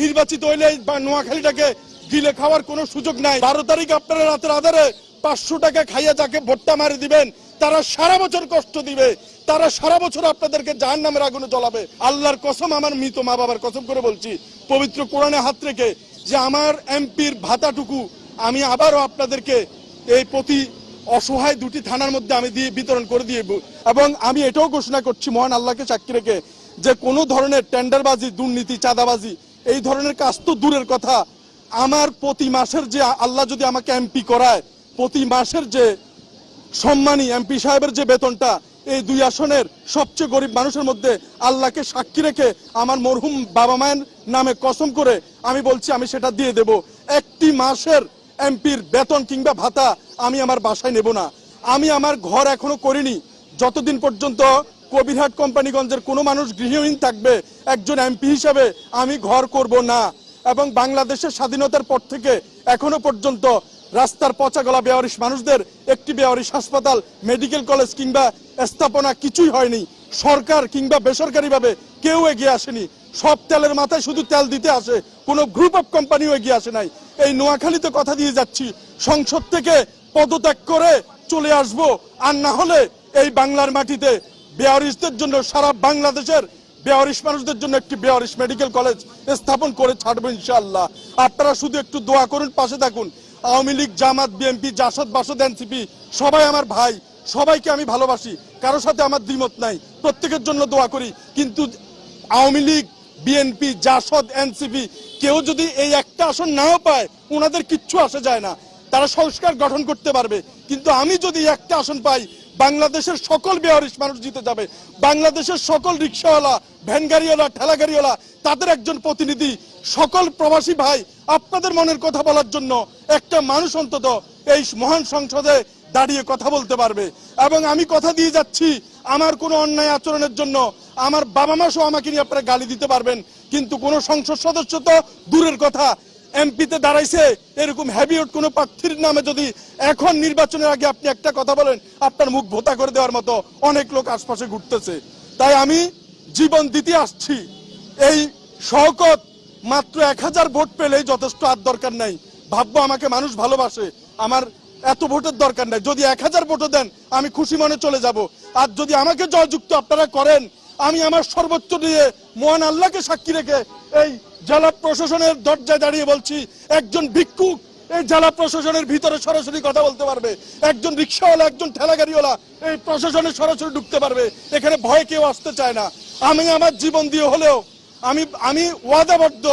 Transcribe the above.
নির্বাচিত হইলে বা নোয়াখালীটাকে গিলে খাওয়ার কোনো সুযোগ নাই। 12 তারিখ আপনারা রাতের আধারে 500 টাকা খাইয়া যাকে ভোটটা মারি দিবেন তারা সারা বছর কষ্ট দিবে, তারা সারা বছর আপনাদেরকে জাহান্নামের আগুনে জ্বলাবে। আল্লাহর কসম, আমার মৃত মা বাবার কসম করে বলছি, পবিত্র কোরআনে হাত রেখে, যে আমার এমপির ভাতাটুকু আমি আবারও আপনাদেরকে এই প্রতি অসহায় 2টি থানার মধ্যে আমি দিয়ে বিতরণ করে দিয়ে, এবং আমি এটাও ঘোষণা করছি মহান আল্লাহকে সাক্ষী রেখে যে কোনো ধরনের টেন্ডারবাজি, দুর্নীতি, চাঁদাবাজি এই ধরনের কাজ তো দূরের কথা, আমার প্রতি মাসের যে আল্লাহ যদি আমাকে এমপি করায়, প্রতি মাসের যে সম্মানী এমপি সাহেবের যে বেতনটা এই 2 আসনের সবচেয়ে গরিব মানুষের মধ্যে আল্লাহকে সাক্ষী রেখে আমার মরহুম বাবা মায়ের নামে কসম করে আমি বলছি আমি সেটা দিয়ে দেব। একটি মাসের এমপির বেতন কিংবা ভাতা আমি আমার বাসায় নেব না। আমি আমার ঘর এখনো করিনি, যতদিন পর্যন্ত কবিরহাট কোম্পানিগঞ্জের কোনো মানুষ গৃহহীন থাকবে একজন এমপি হিসাবে আমি ঘর করব না। এবং বাংলাদেশের স্বাধীনতার পর থেকে এখনো পর্যন্ত রাস্তার পচা গলা বেওয়ারিশ মানুষদের একটি বেওয়ারিশ হাসপাতাল, মেডিকেল কলেজ কিংবা স্থাপনা কিছুই হয়নি। সরকার কিংবা বেসরকারিভাবে কেউ এগিয়ে আসেনি। সব তেলের মাথায় শুধু তেল দিতে আসে, কোনো গ্রুপ অফ কোম্পানিও এগিয়ে আসে নাই। এই নোয়াখালীতে কথা দিয়ে যাচ্ছি, সংসদ থেকে পদত্যাগ করে চলে আসব, আর না হলে এই বাংলার মাটিতে বেওয়ারিশদের জন্য, সারা বাংলাদেশের বেওয়ারিশ মানুষদের জন্য একটি বেওয়ারিশ মেডিকেল কলেজ স্থাপন করে ছাড়বো ইনশাআল্লাহ। আপনারা শুধু একটু দোয়া করুন, পাশে থাকুন। আওয়ামী লীগ, জামাত, বিএনপি, জাসদ, বাসদ, এনসিপি সবাই আমার ভাই, সবাইকে আমি ভালোবাসি, কারোর সাথে আমার দ্বিমত নাই, প্রত্যেকের জন্য দোয়া করি। কিন্তু আওয়ামী লীগ, বিএনপি, জাসদ, এনসিপি কেউ যদি এই একটা আসন নাও পায় ওনাদের কিচ্ছু আসে যায় না, তারা সংস্কার গঠন করতে পারবে। কিন্তু আমি যদি একটা আসন পাই, বাংলাদেশের সকল বেওয়ারিশ মানুষ জিতে যাবে। বাংলাদেশের সকল রিক্সাওয়ালা, ভ্যান গাড়িওয়ালা, ঠেলা গাড়িওয়ালা তাদের একজন প্রতিনিধি, সকল প্রবাসী ভাই আপনাদের মনের কথা বলার জন্য একটা মানুষ অন্তত এই মহান সংসদে দাঁড়িয়ে কথা বলতে পারবে। এবং আমি কথা দিয়ে যাচ্ছি, আমার কোনো অন্যায় আচরণের জন্য আমার বাবা মা সহ আমাকে নিয়ে আপনারা গালি দিতে পারবেন, কিন্তু কোনো সংসদ সদস্য তো দূরের কথা, এমপিতে দাঁড়াইছে এরকম হ্যাবিট কোনো প্রার্থীর নামে যদি এখন নির্বাচনের আগে আপনি একটা কথা বলেন, আপনার মুখ ভোতা করে দেওয়ার মতো অনেক লোক আশপাশে ঘুরতেছে। তাই আমি জীবন দিতে আসছি। এই শওকত মাত্র 1000 ভোট পেলেই যথেষ্ট, আর দরকার নাই। ভাববো আমাকে মানুষ ভালোবাসে, আমার এত ভোটের দরকার নাই। যদি 1000 ভোটও দেন আমি খুশি মনে চলে যাব। আর যদি আমাকে জয়যুক্ত আপনারা করেন, আমি আমার সর্বোচ্চ দিয়ে মহান আল্লাহকে সাক্ষী রেখে এই জেলা প্রশাসনের দরজায় দাঁড়িয়ে বলছি, একজন ভিক্ষুক এই জেলা প্রশাসনের ভিতরে সরাসরি কথা বলতে পারবে, একজন রিক্সাওয়ালা, একজন ঠেলা গাড়িওয়ালা এই প্রশাসনে সরাসরি ঢুকতে পারবে। এখানে ভয় কেউ আসতে চায় না। আমি আমার জীবন দিয়ে হলেও আমি ওয়াদাবদ্ধ